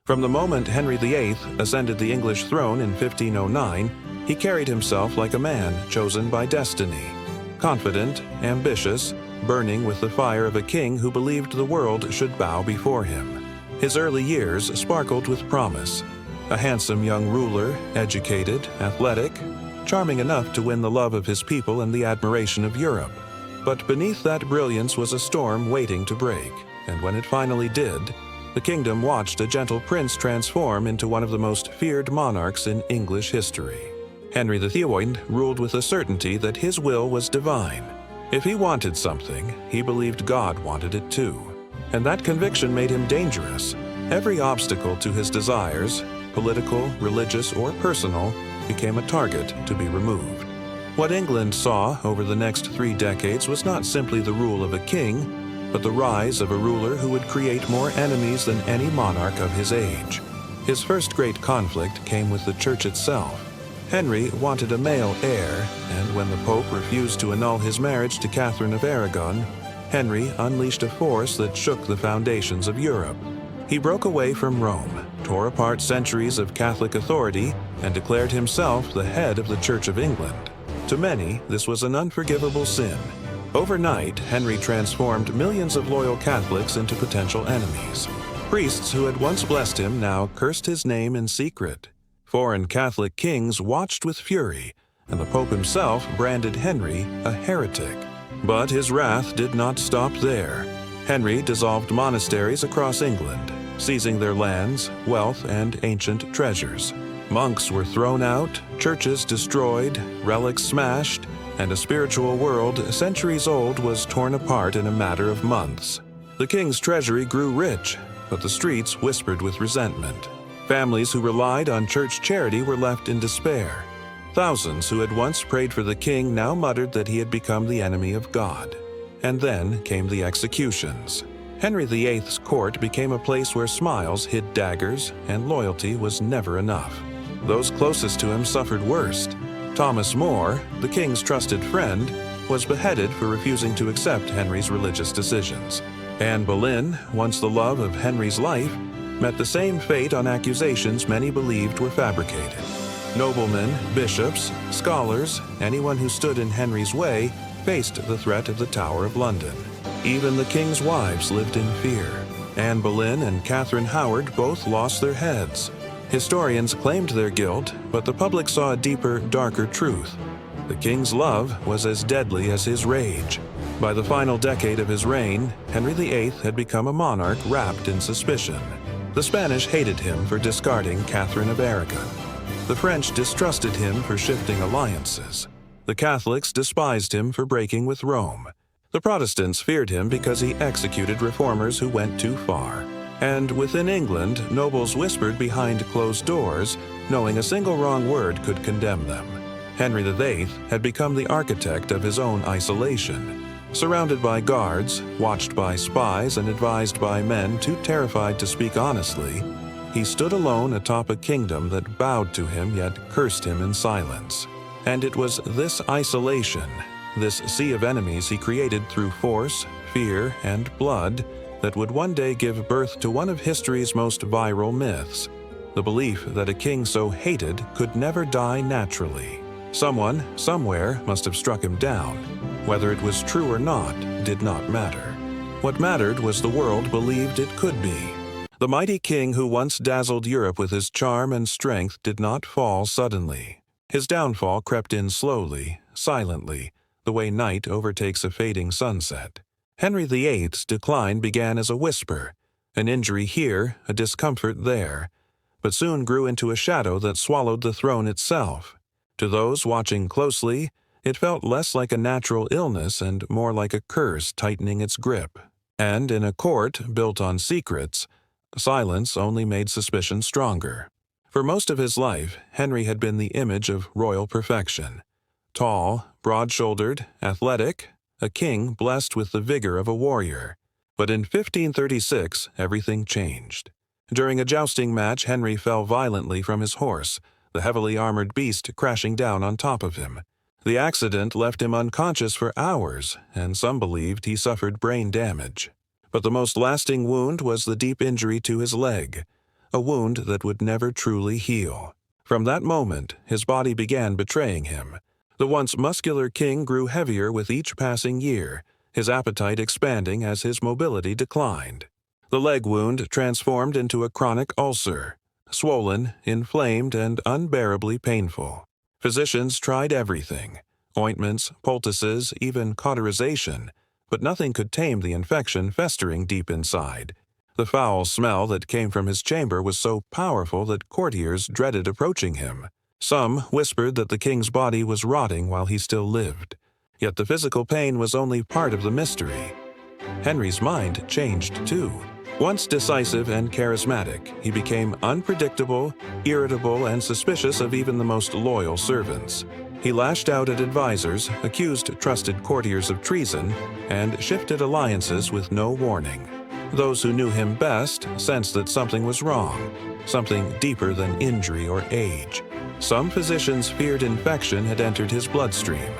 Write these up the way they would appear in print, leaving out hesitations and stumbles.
From the moment Henry VIII ascended the English throne in 1509, he carried himself like a man chosen by destiny. Confident, ambitious, burning with the fire of a king who believed the world should bow before him. His early years sparkled with promise. A handsome young ruler, educated, athletic, charming enough to win the love of his people and the admiration of Europe. But beneath that brilliance was a storm waiting to break, and when it finally did, the kingdom watched a gentle prince transform into one of the most feared monarchs in English history. Henry VIII ruled with a certainty that his will was divine. If he wanted something, he believed God wanted it too. And that conviction made him dangerous. Every obstacle to his desires, political, religious, or personal, became a target to be removed. What England saw over the next 3 decades was not simply the rule of a king, but the rise of a ruler who would create more enemies than any monarch of his age. His first great conflict came with the church itself. Henry wanted a male heir, and when the Pope refused to annul his marriage to Catherine of Aragon, Henry unleashed a force that shook the foundations of Europe. He broke away from Rome, tore apart centuries of Catholic authority, and declared himself the head of the Church of England. To many, this was an unforgivable sin. Overnight, Henry transformed millions of loyal Catholics into potential enemies. Priests who had once blessed him now cursed his name in secret. Foreign Catholic kings watched with fury, and the Pope himself branded Henry a heretic. But his wrath did not stop there. Henry dissolved monasteries across England, seizing their lands, wealth, and ancient treasures. Monks were thrown out, churches destroyed, relics smashed, and a spiritual world centuries old was torn apart in a matter of months. The king's treasury grew rich, but the streets whispered with resentment. Families who relied on church charity were left in despair. Thousands who had once prayed for the king now muttered that he had become the enemy of God. And then came the executions. Henry VIII's court became a place where smiles hid daggers, and loyalty was never enough. Those closest to him suffered worst. Thomas More, the king's trusted friend, was beheaded for refusing to accept Henry's religious decisions. Anne Boleyn, once the love of Henry's life, met the same fate on accusations many believed were fabricated. Noblemen, bishops, scholars, anyone who stood in Henry's way faced the threat of the Tower of London. Even the king's wives lived in fear. Anne Boleyn and Catherine Howard both lost their heads. Historians claimed their guilt, but the public saw a deeper, darker truth. The king's love was as deadly as his rage. By the final decade of his reign, Henry VIII had become a monarch wrapped in suspicion. The Spanish hated him for discarding Catherine of Aragon. The French distrusted him for shifting alliances. The Catholics despised him for breaking with Rome. The Protestants feared him because he executed reformers who went too far. And within England, nobles whispered behind closed doors, knowing a single wrong word could condemn them. Henry VIII had become the architect of his own isolation. Surrounded by guards, watched by spies, and advised by men too terrified to speak honestly, he stood alone atop a kingdom that bowed to him yet cursed him in silence. And it was this isolation, this sea of enemies he created through force, fear, and blood, that would one day give birth to one of history's most viral myths, the belief that a king so hated could never die naturally. Someone, somewhere, must have struck him down. Whether it was true or not did not matter. What mattered was the world believed it could be. The mighty king who once dazzled Europe with his charm and strength did not fall suddenly. His downfall crept in slowly, silently, the way night overtakes a fading sunset. Henry VIII's decline began as a whisper, an injury here, a discomfort there, but soon grew into a shadow that swallowed the throne itself. To those watching closely, it felt less like a natural illness and more like a curse tightening its grip. And in a court built on secrets, silence only made suspicion stronger. For most of his life, Henry had been the image of royal perfection. Tall, broad-shouldered, athletic, a king blessed with the vigor of a warrior. But in 1536, everything changed. During a jousting match, Henry fell violently from his horse, the heavily armored beast crashing down on top of him. The accident left him unconscious for hours, and some believed he suffered brain damage. But the most lasting wound was the deep injury to his leg. a wound that would never truly heal. From that moment, his body began betraying him. The once muscular king grew heavier with each passing year, his appetite expanding as his mobility declined. The leg wound transformed into a chronic ulcer, swollen, inflamed, and unbearably painful. Physicians tried everything: ointments, poultices, even cauterization, but nothing could tame the infection festering deep inside. The foul smell that came from his chamber was so powerful that courtiers dreaded approaching him. Some whispered that the king's body was rotting while he still lived. Yet the physical pain was only part of the mystery. Henry's mind changed too. Once decisive and charismatic, he became unpredictable, irritable, and suspicious of even the most loyal servants. He lashed out at advisors, accused trusted courtiers of treason, and shifted alliances with no warning. Those who knew him best sensed that something was wrong, something deeper than injury or age. Some physicians feared infection had entered his bloodstream.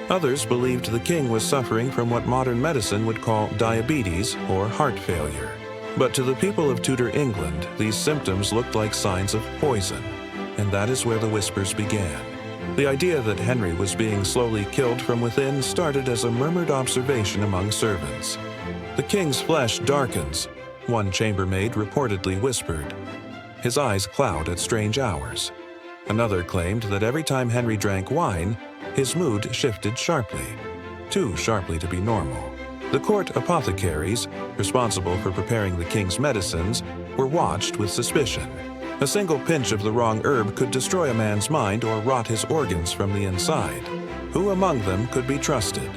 Others believed the king was suffering from what modern medicine would call diabetes or heart failure. But to the people of Tudor England, these symptoms looked like signs of poison, and that is where the whispers began. The idea that Henry was being slowly killed from within started as a murmured observation among servants. "The king's flesh darkens," one chambermaid reportedly whispered. "His eyes cloud at strange hours." Another claimed that every time Henry drank wine, his mood shifted sharply, too sharply to be normal. The court apothecaries, responsible for preparing the king's medicines, were watched with suspicion. A single pinch of the wrong herb could destroy a man's mind or rot his organs from the inside. Who among them could be trusted?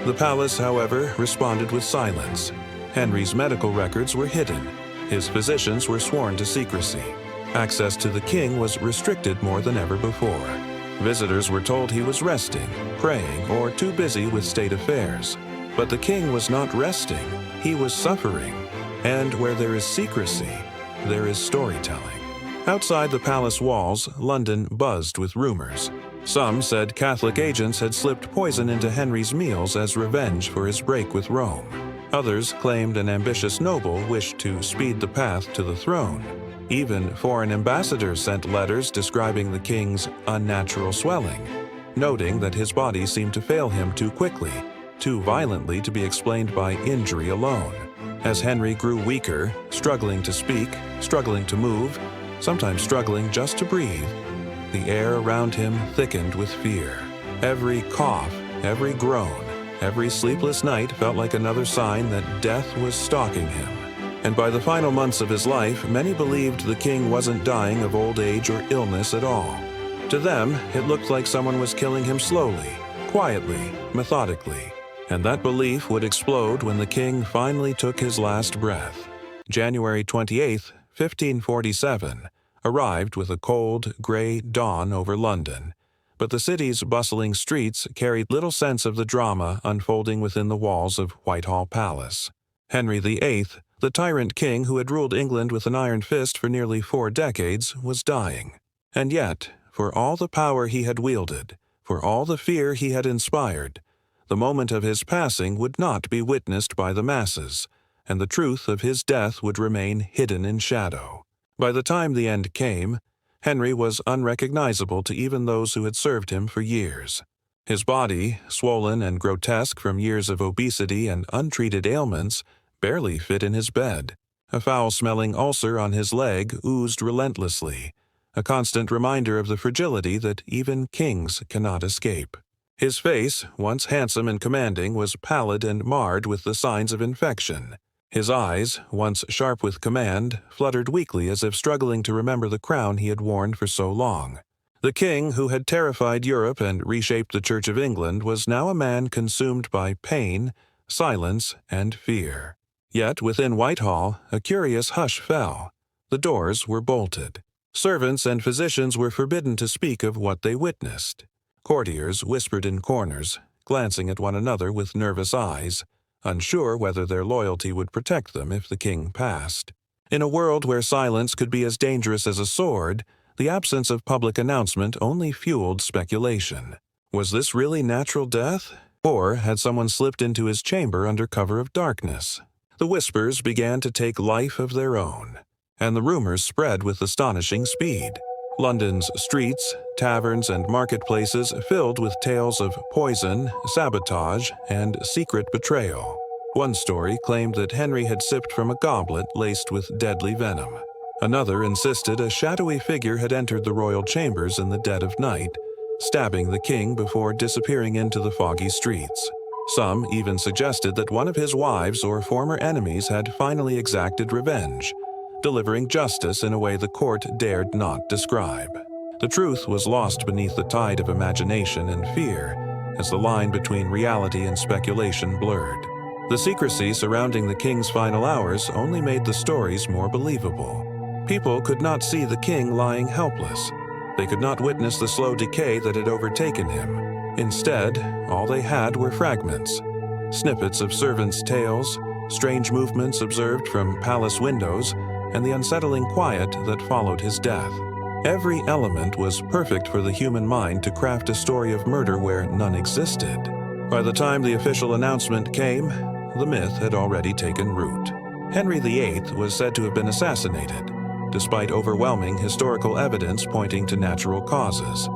The palace, however, responded with silence. Henry's medical records were hidden. His physicians were sworn to secrecy. Access to the king was restricted more than ever before. Visitors were told he was resting, praying, or too busy with state affairs. But the king was not resting, he was suffering. And where there is secrecy, there is storytelling. Outside the palace walls, London buzzed with rumors. Some said Catholic agents had slipped poison into Henry's meals as revenge for his break with Rome. Others claimed an ambitious noble wished to speed the path to the throne. Even foreign ambassadors sent letters describing the king's unnatural swelling, noting that his body seemed to fail him too quickly, too violently to be explained by injury alone. As Henry grew weaker, struggling to speak, struggling to move, sometimes struggling just to breathe, the air around him thickened with fear. Every cough, every groan, every sleepless night felt like another sign that death was stalking him. And by the final months of his life, many believed the king wasn't dying of old age or illness at all. To them, it looked like someone was killing him slowly, quietly, methodically. And that belief would explode when the king finally took his last breath. January 28, 1547, arrived with a cold, gray dawn over London. But the city's bustling streets carried little sense of the drama unfolding within the walls of Whitehall Palace. Henry VIII, the tyrant king who had ruled England with an iron fist for nearly 4 decades, was dying. And yet, for all the power he had wielded, for all the fear he had inspired, the moment of his passing would not be witnessed by the masses, and the truth of his death would remain hidden in shadow. By the time the end came, Henry was unrecognizable to even those who had served him for years. His body, swollen and grotesque from years of obesity and untreated ailments, barely fit in his bed. A foul-smelling ulcer on his leg oozed relentlessly, a constant reminder of the fragility that even kings cannot escape. His face, once handsome and commanding, was pallid and marred with the signs of infection. His eyes, once sharp with command, fluttered weakly as if struggling to remember the crown he had worn for so long. The king, who had terrified Europe and reshaped the Church of England, was now a man consumed by pain, silence, and fear. Yet within Whitehall, a curious hush fell. The doors were bolted. Servants and physicians were forbidden to speak of what they witnessed. Courtiers whispered in corners, glancing at one another with nervous eyes, unsure whether their loyalty would protect them if the king passed. In a world where silence could be as dangerous as a sword, the absence of public announcement only fueled speculation. Was this really natural death? Or had someone slipped into his chamber under cover of darkness? The whispers began to take life of their own. and the rumors spread with astonishing speed. London's streets, taverns, and marketplaces filled with tales of poison, sabotage, and secret betrayal. One story claimed that Henry had sipped from a goblet laced with deadly venom. Another insisted a shadowy figure had entered the royal chambers in the dead of night, stabbing the king before disappearing into the foggy streets. Some even suggested that one of his wives or former enemies had finally exacted revenge, delivering justice in a way the court dared not describe. The truth was lost beneath the tide of imagination and fear, as the line between reality and speculation blurred. The secrecy surrounding the king's final hours only made the stories more believable. People could not see the king lying helpless. They could not witness the slow decay that had overtaken him. Instead, all they had were fragments, snippets of servants' tales, strange movements observed from palace windows, and the unsettling quiet that followed his death. Every element was perfect for the human mind to craft a story of murder where none existed. By the time the official announcement came, the myth had already taken root. Henry VIII was said to have been assassinated, despite overwhelming historical evidence pointing to natural causes.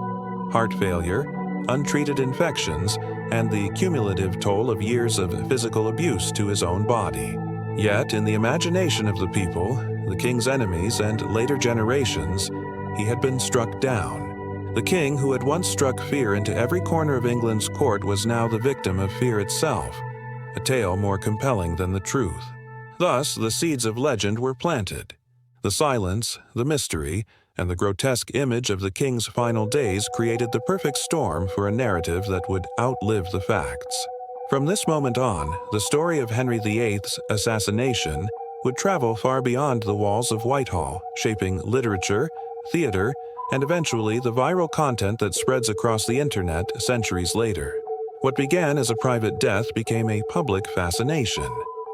Heart failure, untreated infections, and the cumulative toll of years of physical abuse to his own body. Yet, in the imagination of the people, the king's enemies, and later generations, he had been struck down. The king who had once struck fear into every corner of England's court was now the victim of fear itself, a tale more compelling than the truth. Thus, the seeds of legend were planted. The silence, the mystery, and the grotesque image of the king's final days created the perfect storm for a narrative that would outlive the facts. From this moment on, the story of Henry VIII's assassination would travel far beyond the walls of Whitehall, shaping literature, theater, and eventually the viral content that spreads across the internet centuries later. What began as a private death became a public fascination.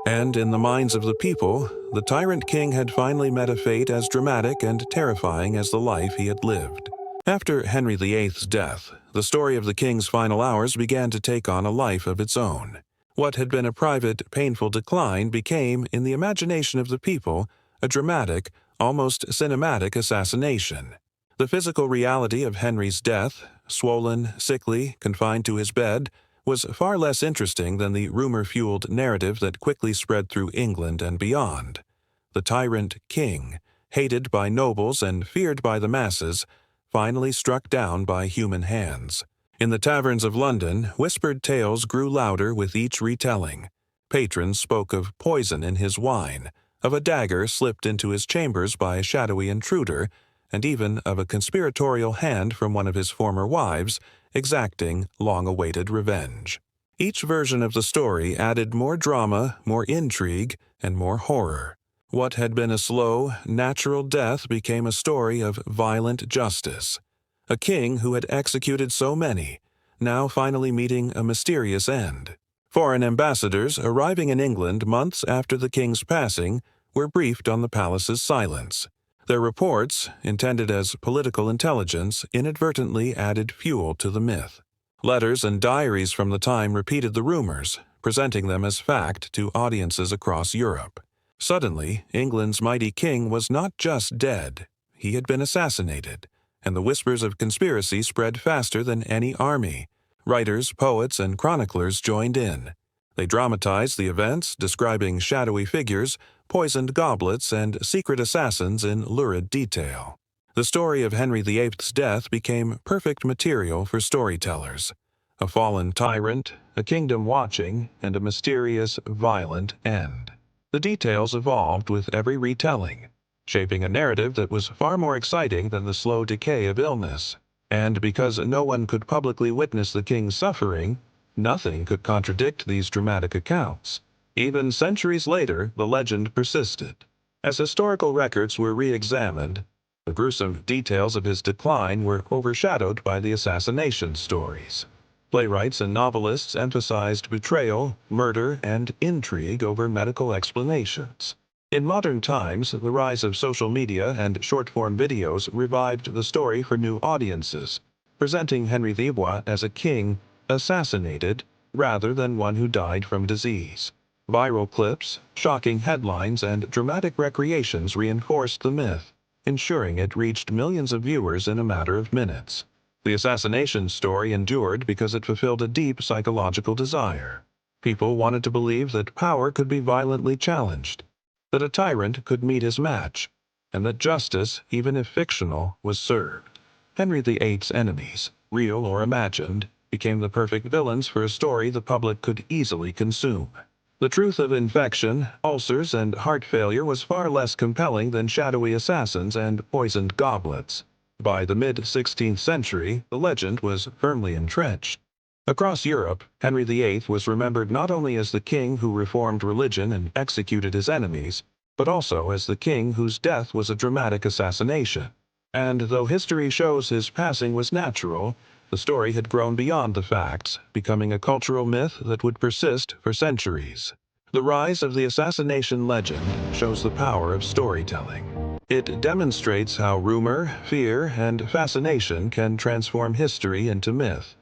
And in the minds of the people, the tyrant king had finally met a fate as dramatic and terrifying as the life he had lived. After Henry VIII's death, the story of the king's final hours began to take on a life of its own. What had been a private, painful decline became, in the imagination of the people, a dramatic, almost cinematic assassination. The physical reality of Henry's death, swollen, sickly, confined to his bed, was far less interesting than the rumor-fueled narrative that quickly spread through England and beyond. The tyrant king, hated by nobles and feared by the masses, finally struck down by human hands. In the taverns of London, whispered tales grew louder with each retelling. Patrons spoke of poison in his wine, of a dagger slipped into his chambers by a shadowy intruder, and even of a conspiratorial hand from one of his former wives, exacting long-awaited revenge. Each version of the story added more drama, more intrigue, and more horror. What had been a slow, natural death became a story of violent justice. A king who had executed so many, now finally meeting a mysterious end. Foreign ambassadors arriving in England months after the king's passing were briefed on the palace's silence. Their reports, intended as political intelligence, inadvertently added fuel to the myth. Letters and diaries from the time repeated the rumors, presenting them as fact to audiences across Europe. Suddenly, England's mighty king was not just dead, he had been assassinated, and the whispers of conspiracy spread faster than any army. Writers, poets, and chroniclers joined in. They dramatized the events, describing shadowy figures, poisoned goblets, and secret assassins in lurid detail. The story of Henry VIII's death became perfect material for storytellers. A fallen tyrant, a kingdom watching, and a mysterious, violent end. The details evolved with every retelling, shaping a narrative that was far more exciting than the slow decay of illness. And because no one could publicly witness the king's suffering, nothing could contradict these dramatic accounts. Even centuries later, the legend persisted. As historical records were re-examined, the gruesome details of his decline were overshadowed by the assassination stories. Playwrights and novelists emphasized betrayal, murder, and intrigue over medical explanations. In modern times, the rise of social media and short-form videos revived the story for new audiences, presenting Henry VIII as a king assassinated rather than one who died from disease. Viral clips, shocking headlines, and dramatic recreations reinforced the myth, ensuring it reached millions of viewers in a matter of minutes. The assassination story endured because it fulfilled a deep psychological desire. People wanted to believe that power could be violently challenged, that a tyrant could meet his match, and that justice, even if fictional, was served. Henry VIII's enemies, real or imagined, became the perfect villains for a story the public could easily consume. The truth of infection, ulcers, and heart failure was far less compelling than shadowy assassins and poisoned goblets. By the mid-16th century, the legend was firmly entrenched. Across Europe, Henry VIII was remembered not only as the king who reformed religion and executed his enemies, but also as the king whose death was a dramatic assassination. And though history shows his passing was natural, the story had grown beyond the facts, becoming a cultural myth that would persist for centuries. The rise of the assassination legend shows the power of storytelling. It demonstrates how rumor, fear, and fascination can transform history into myth,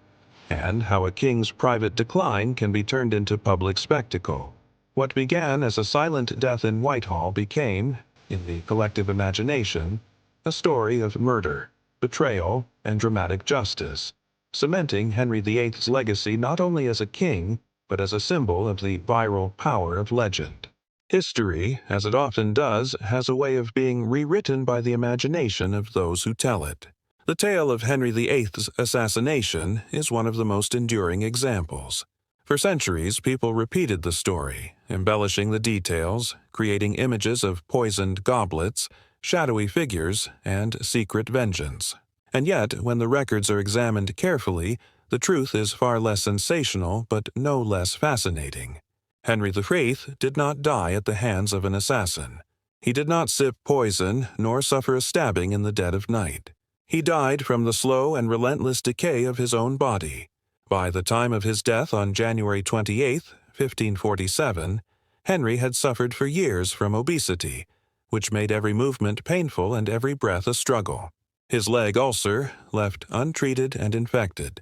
and how a king's private decline can be turned into public spectacle. What began as a silent death in Whitehall became, in the collective imagination, a story of murder, betrayal, and dramatic justice, cementing Henry VIII's legacy not only as a king, but as a symbol of the viral power of legend. History, as it often does, has a way of being rewritten by the imagination of those who tell it. The tale of Henry VIII's assassination is one of the most enduring examples. For centuries, people repeated the story, embellishing the details, creating images of poisoned goblets, shadowy figures, and secret vengeance. And yet, when the records are examined carefully, the truth is far less sensational but no less fascinating. Henry VIII did not die at the hands of an assassin. He did not sip poison nor suffer a stabbing in the dead of night. He died from the slow and relentless decay of his own body. By the time of his death on January 28, 1547, Henry had suffered for years from obesity, which made every movement painful and every breath a struggle. His leg ulcer, left untreated and infected,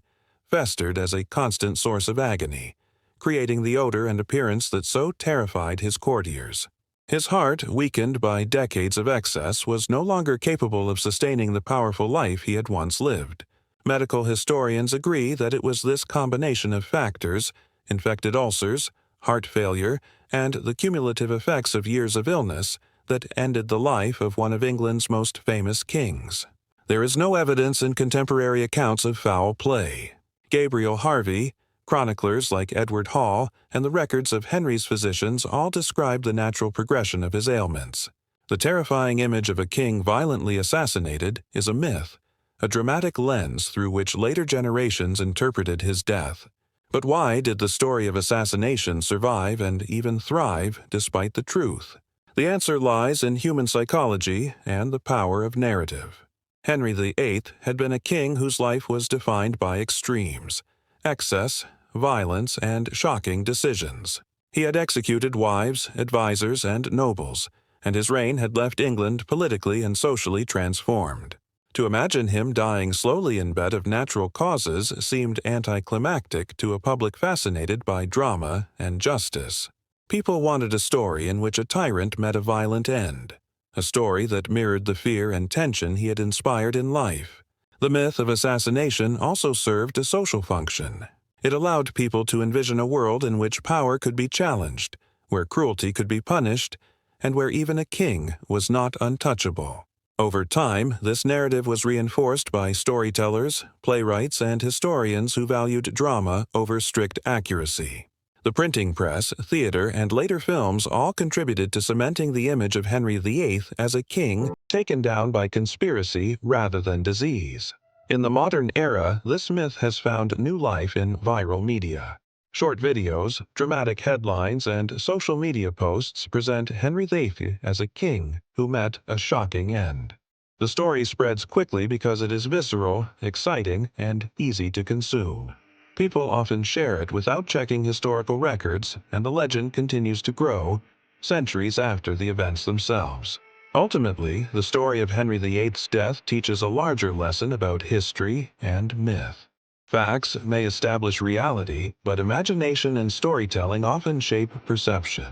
festered as a constant source of agony, creating the odor and appearance that so terrified his courtiers. His heart, weakened by decades of excess, was no longer capable of sustaining the powerful life he had once lived. Medical historians agree that it was this combination of factors, infected ulcers, heart failure, and the cumulative effects of years of illness, that ended the life of one of England's most famous kings. There is no evidence in contemporary accounts of foul play. Gabriel Harvey, chroniclers like Edward Hall, and the records of Henry's physicians all describe the natural progression of his ailments. The terrifying image of a king violently assassinated is a myth, a dramatic lens through which later generations interpreted his death. But why did the story of assassination survive and even thrive despite the truth? The answer lies in human psychology and the power of narrative. Henry VIII had been a king whose life was defined by extremes, excess, violence, and shocking decisions. He had executed wives, advisors, and nobles, and his reign had left England politically and socially transformed. To imagine him dying slowly in bed of natural causes seemed anticlimactic to a public fascinated by drama and justice. People wanted a story in which a tyrant met a violent end, a story that mirrored the fear and tension he had inspired in life. The myth of assassination also served a social function. It allowed people to envision a world in which power could be challenged, where cruelty could be punished, and where even a king was not untouchable. Over time, this narrative was reinforced by storytellers, playwrights, and historians who valued drama over strict accuracy. The printing press, theater, and later films all contributed to cementing the image of Henry VIII as a king taken down by conspiracy rather than disease. In the modern era, this myth has found new life in viral media. Short videos, dramatic headlines, and social media posts present Henry VIII as a king who met a shocking end. The story spreads quickly because it is visceral, exciting, and easy to consume. People often share it without checking historical records, and the legend continues to grow, centuries after the events themselves. Ultimately, the story of Henry VIII's death teaches a larger lesson about history and myth. Facts may establish reality, but imagination and storytelling often shape perception.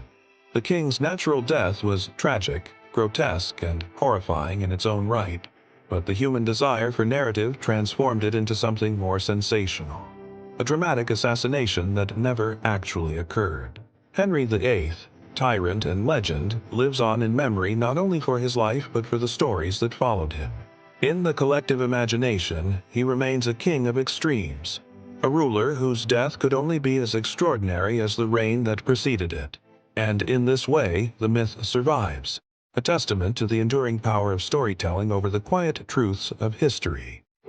The king's natural death was tragic, grotesque, and horrifying in its own right, but the human desire for narrative transformed it into something more sensational. A dramatic assassination that never actually occurred. Henry VIII, tyrant and legend, lives on in memory not only for his life but for the stories that followed him. In the collective imagination, he remains a king of extremes, a ruler whose death could only be as extraordinary as the reign that preceded it. And in this way, the myth survives, a testament to the enduring power of storytelling over the quiet truths of history.